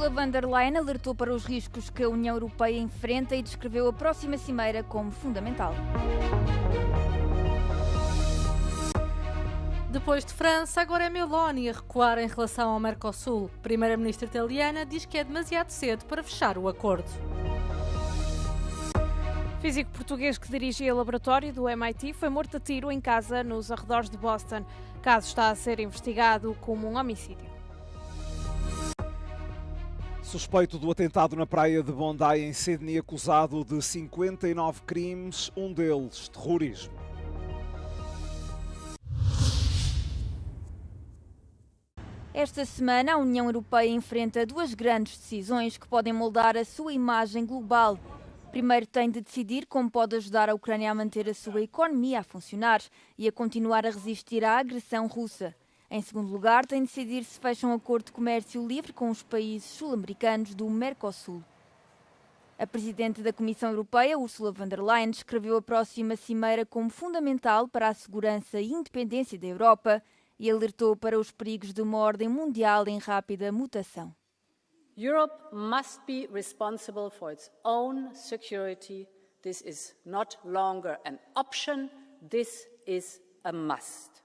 Ursula von der Leyen alertou para os riscos que a União Europeia enfrenta e descreveu a próxima cimeira como fundamental. Depois de França, agora é Meloni a recuar em relação ao Mercosul. A primeira-ministra italiana diz que é demasiado cedo para fechar o acordo. Físico português que dirigia o laboratório do MIT foi morto a tiro em casa nos arredores de Boston. O caso está a ser investigado como um homicídio. Suspeito do atentado na praia de Bondi, em Sydney, acusado de 59 crimes, um deles terrorismo. Esta semana, a União Europeia enfrenta duas grandes decisões que podem moldar a sua imagem global. Primeiro, tem de decidir como pode ajudar a Ucrânia a manter a sua economia a funcionar e a continuar a resistir à agressão russa. Em segundo lugar, tem de decidir se fecha um acordo de comércio livre com os países sul-americanos do Mercosul. A Presidente da Comissão Europeia, Ursula von der Leyen, descreveu a próxima cimeira como fundamental para a segurança e independência da Europa e alertou para os perigos de uma ordem mundial em rápida mutação. Europe must be responsible for its own security. This is not longer an option, this is a must.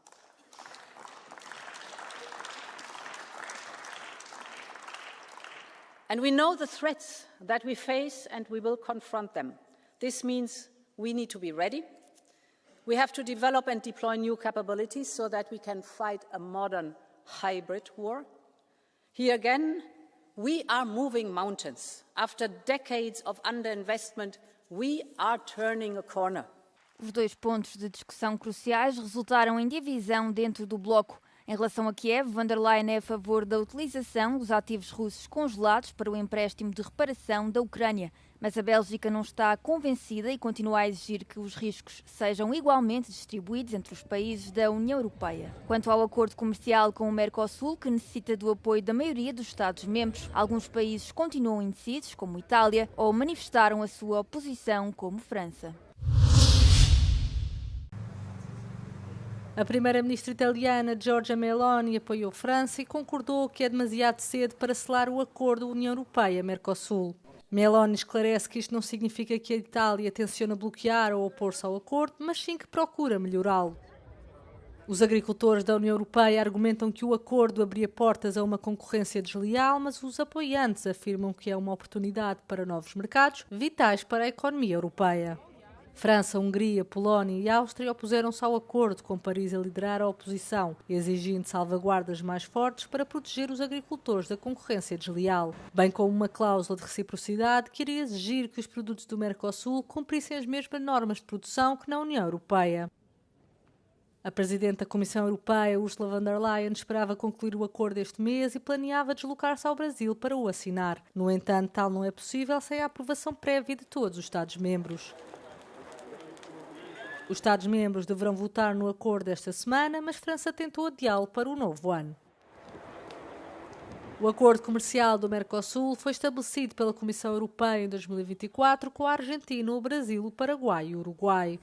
And we know the threats that we face and we will confront them. This means we need to be ready. We have to develop and deploy new capabilities so that we can fight a modern hybrid war. Here again, we are moving mountains. After decades of underinvestment, we are turning a corner. Os dois pontos de discussão cruciais resultaram em divisão dentro do bloco. Em relação a Kiev, von der Leyen é a favor da utilização dos ativos russos congelados para o empréstimo de reparação da Ucrânia. Mas a Bélgica não está convencida e continua a exigir que os riscos sejam igualmente distribuídos entre os países da União Europeia. Quanto ao acordo comercial com o Mercosul, que necessita do apoio da maioria dos Estados-membros, alguns países continuam indecisos, como Itália, ou manifestaram a sua oposição, como França. A primeira-ministra italiana, Giorgia Meloni, apoiou França e concordou que é demasiado cedo para selar o acordo União Europeia-Mercosul. Meloni esclarece que isto não significa que a Itália tenciona bloquear ou opor-se ao acordo, mas sim que procura melhorá-lo. Os agricultores da União Europeia argumentam que o acordo abria portas a uma concorrência desleal, mas os apoiantes afirmam que é uma oportunidade para novos mercados, vitais para a economia europeia. França, Hungria, Polónia e Áustria opuseram-se ao acordo, com Paris a liderar a oposição, exigindo salvaguardas mais fortes para proteger os agricultores da concorrência desleal, bem como uma cláusula de reciprocidade que iria exigir que os produtos do Mercosul cumprissem as mesmas normas de produção que na União Europeia. A Presidente da Comissão Europeia, Ursula von der Leyen, esperava concluir o acordo este mês e planeava deslocar-se ao Brasil para o assinar. No entanto, tal não é possível sem a aprovação prévia de todos os Estados-membros. Os Estados-membros deverão votar no acordo esta semana, mas França tentou adiá-lo para o novo ano. O acordo comercial do Mercosul foi estabelecido pela Comissão Europeia em 2024 com a Argentina, o Brasil, o Paraguai e o Uruguai.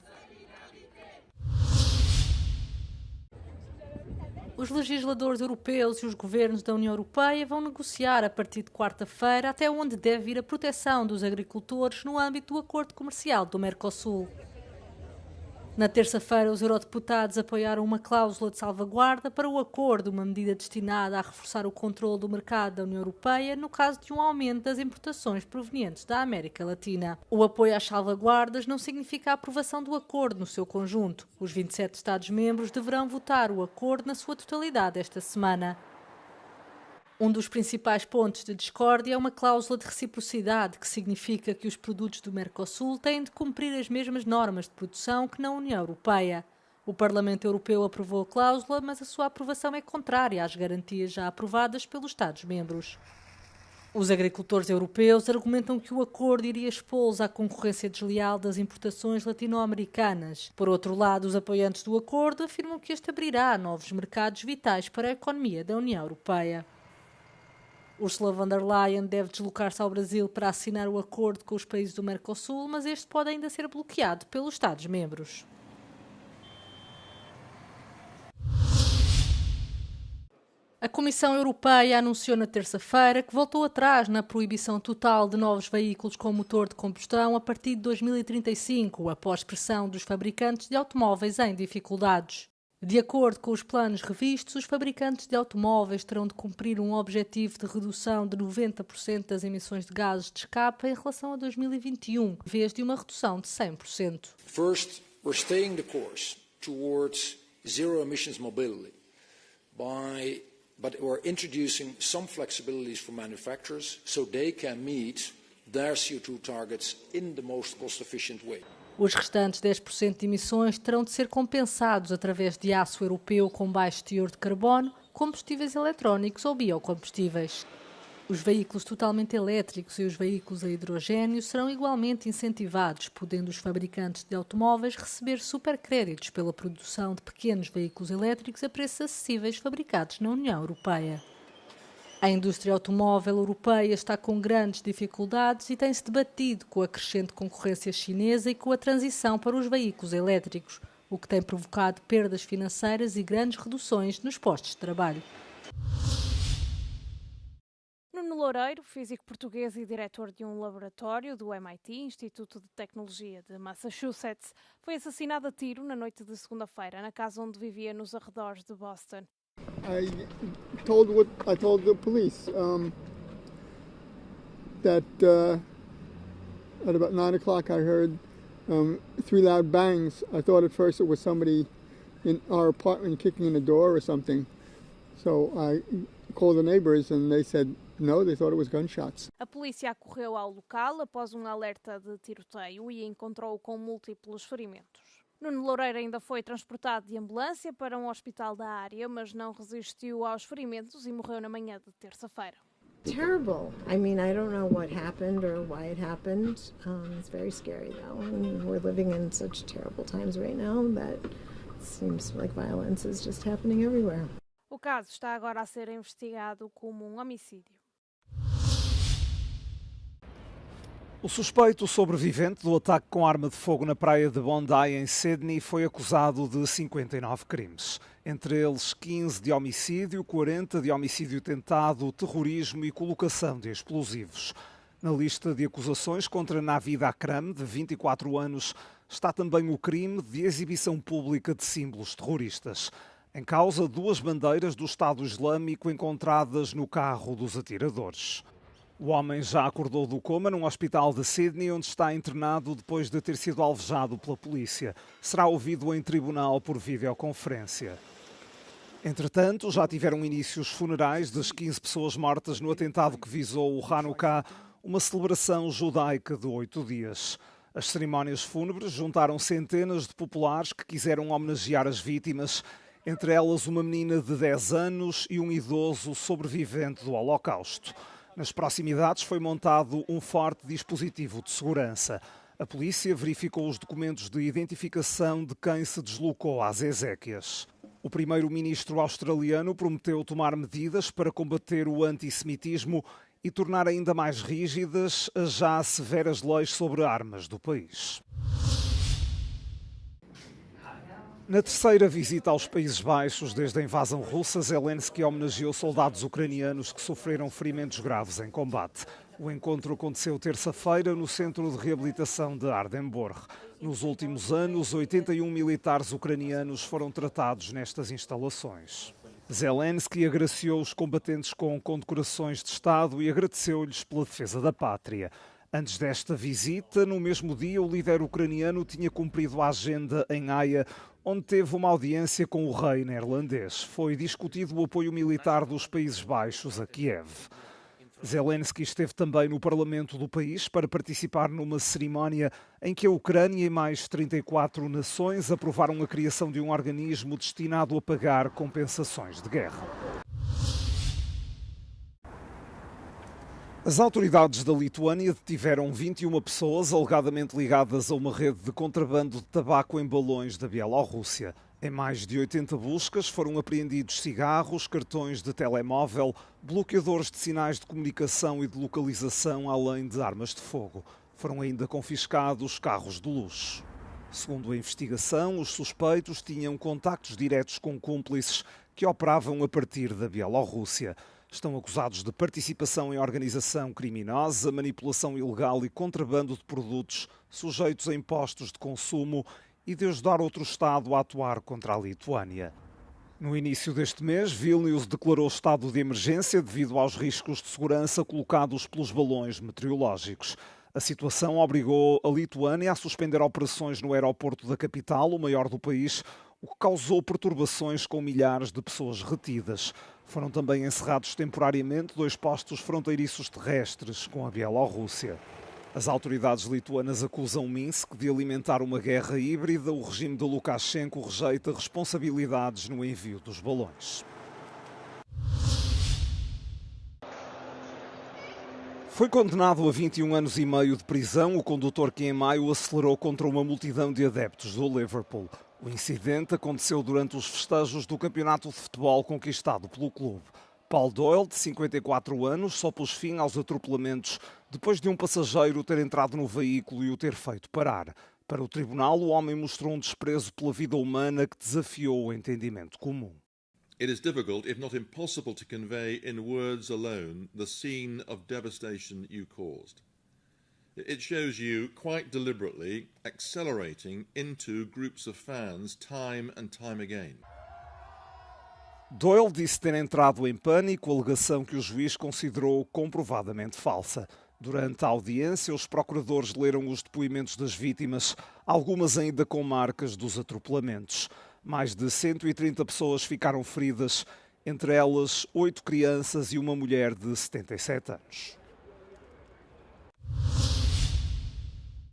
Os legisladores europeus e os governos da União Europeia vão negociar a partir de quarta-feira até onde deve ir a proteção dos agricultores no âmbito do acordo comercial do Mercosul. Na terça-feira, os eurodeputados apoiaram uma cláusula de salvaguarda para o acordo, uma medida destinada a reforçar o controle do mercado da União Europeia no caso de um aumento das importações provenientes da América Latina. O apoio às salvaguardas não significa a aprovação do acordo no seu conjunto. Os 27 Estados-membros deverão votar o acordo na sua totalidade esta semana. Um dos principais pontos de discórdia é uma cláusula de reciprocidade, que significa que os produtos do Mercosul têm de cumprir as mesmas normas de produção que na União Europeia. O Parlamento Europeu aprovou a cláusula, mas a sua aprovação é contrária às garantias já aprovadas pelos Estados-membros. Os agricultores europeus argumentam que o acordo iria expô-los à concorrência desleal das importações latino-americanas. Por outro lado, os apoiantes do acordo afirmam que este abrirá novos mercados vitais para a economia da União Europeia. Ursula von der Leyen deve deslocar-se ao Brasil para assinar o acordo com os países do Mercosul, mas este pode ainda ser bloqueado pelos A Comissão Europeia anunciou na terça-feira que voltou atrás na proibição total de novos veículos com motor de combustão a partir de 2035, após pressão dos fabricantes de automóveis em dificuldades. De acordo com os planos revistos, os fabricantes de automóveis terão de cumprir um objetivo de redução de 90% das emissões de gases de escape em relação a 2021, em vez de uma redução de 100%. First, we're staying the course towards zero emissions mobility but we're introducing some flexibilities for manufacturers so they can meet their CO2 targets in the most cost-efficient way. Os restantes 10% de emissões terão de ser compensados através de aço europeu com baixo teor de carbono, combustíveis eletrónicos ou biocombustíveis. Os veículos totalmente elétricos e os veículos a hidrogênio serão igualmente incentivados, podendo os fabricantes de automóveis receber supercréditos pela produção de pequenos veículos elétricos a preços acessíveis fabricados na União Europeia. A indústria automóvel europeia está com grandes dificuldades e tem-se debatido com a crescente concorrência chinesa e com a transição para os veículos elétricos, o que tem provocado perdas financeiras e grandes reduções nos postos de trabalho. Nuno Loureiro, físico português e diretor de um laboratório do MIT, Instituto de Tecnologia de Massachusetts, foi assassinado a tiro na noite de segunda-feira, na casa onde vivia nos arredores de Boston. I told the police that at about 9 o'clock I heard 3 loud bangs. I thought at first it was somebody in our apartment kicking in the door or something. So I called the neighbors and they said no, they thought it was gunshots. A polícia acorreu ao local após um alerta de tiroteio e encontrou-o com múltiplos ferimentos. Nuno Loureiro ainda foi transportado de ambulância para um hospital da área, mas não resistiu aos ferimentos e morreu na manhã de terça-feira. Terrible. I mean, I don't know what happened or why it happened. It's very scary though. And we're living in such terrible times right now that it seems like violence is just happening everywhere. O caso está agora a ser investigado como um homicídio. O suspeito sobrevivente do ataque com arma de fogo na praia de Bondi, em Sydney, foi acusado de 59 crimes. Entre eles 15 de homicídio, 40 de homicídio tentado, terrorismo e colocação de explosivos. Na lista de acusações contra Navid Akram, de 24 anos, está também o crime de exibição pública de símbolos terroristas. Em causa, 2 bandeiras do Estado Islâmico encontradas no carro dos atiradores. O homem já acordou do coma num hospital de Sydney, onde está internado depois de ter sido alvejado pela polícia. Será ouvido em tribunal por videoconferência. Entretanto, já tiveram início os funerais das 15 pessoas mortas no atentado que visou o Hanukkah, uma celebração judaica de 8 dias. As cerimónias fúnebres juntaram centenas de populares que quiseram homenagear as vítimas, entre elas uma menina de 10 anos e um idoso sobrevivente do Holocausto. Nas proximidades foi montado um forte dispositivo de segurança. A polícia verificou os documentos de identificação de quem se deslocou às exéquias. O primeiro-ministro australiano prometeu tomar medidas para combater o antissemitismo e tornar ainda mais rígidas as já severas leis sobre armas do país. Na terceira visita aos Países Baixos desde a invasão russa, Zelensky homenageou soldados ucranianos que sofreram ferimentos graves em combate. O encontro aconteceu terça-feira no Centro de Reabilitação de Ardenborg. Nos últimos anos, 81 militares ucranianos foram tratados nestas instalações. Zelensky agraciou os combatentes com condecorações de Estado e agradeceu-lhes pela defesa da pátria. Antes desta visita, no mesmo dia, o líder ucraniano tinha cumprido a agenda em Haia, onde teve uma audiência com o rei neerlandês. Foi discutido o apoio militar dos Países Baixos a Kiev. Zelensky esteve também no Parlamento do país para participar numa cerimónia em que a Ucrânia e mais 34 nações aprovaram a criação de um organismo destinado a pagar compensações de guerra. As autoridades da Lituânia detiveram 21 pessoas alegadamente ligadas a uma rede de contrabando de tabaco em balões da Bielorrússia. Em mais de 80 buscas foram apreendidos cigarros, cartões de telemóvel, bloqueadores de sinais de comunicação e de localização, além de armas de fogo. Foram ainda confiscados carros de luxo. Segundo a investigação, os suspeitos tinham contactos diretos com cúmplices que operavam a partir da Bielorrússia. Estão acusados de participação em organização criminosa, manipulação ilegal e contrabando de produtos sujeitos a impostos de consumo e de ajudar outro Estado a atuar contra a Lituânia. No início deste mês, Vilnius declarou estado de emergência devido aos riscos de segurança colocados pelos balões meteorológicos. A situação obrigou a Lituânia a suspender operações no aeroporto da capital, o maior do país, o que causou perturbações com milhares de pessoas retidas. Foram também encerrados temporariamente 2 postos fronteiriços terrestres com a Bielorrússia. As autoridades lituanas acusam Minsk de alimentar uma guerra híbrida. O regime de Lukashenko rejeita responsabilidades no envio dos balões. Foi condenado a 21 anos e meio de prisão o condutor que em maio acelerou contra uma multidão de adeptos do Liverpool. O incidente aconteceu durante os festejos do campeonato de futebol conquistado pelo clube. Paul Doyle, de 54 anos, só pôs fim aos atropelamentos depois de um passageiro ter entrado no veículo e o ter feito parar. Para o tribunal, o homem mostrou um desprezo pela vida humana que desafiou o entendimento comum. It is difficult, if not impossible, to convey in words alone the scene of devastation you caused. It shows you, quite deliberately, accelerating into groups of fans time and time again. Doyle disse ter entrado em pânico, alegação que o juiz considerou comprovadamente falsa. Durante a audiência, os procuradores leram os depoimentos das vítimas, algumas ainda com marcas dos atropelamentos. Mais de 130 pessoas ficaram feridas, entre elas 8 crianças e uma mulher de 77 anos.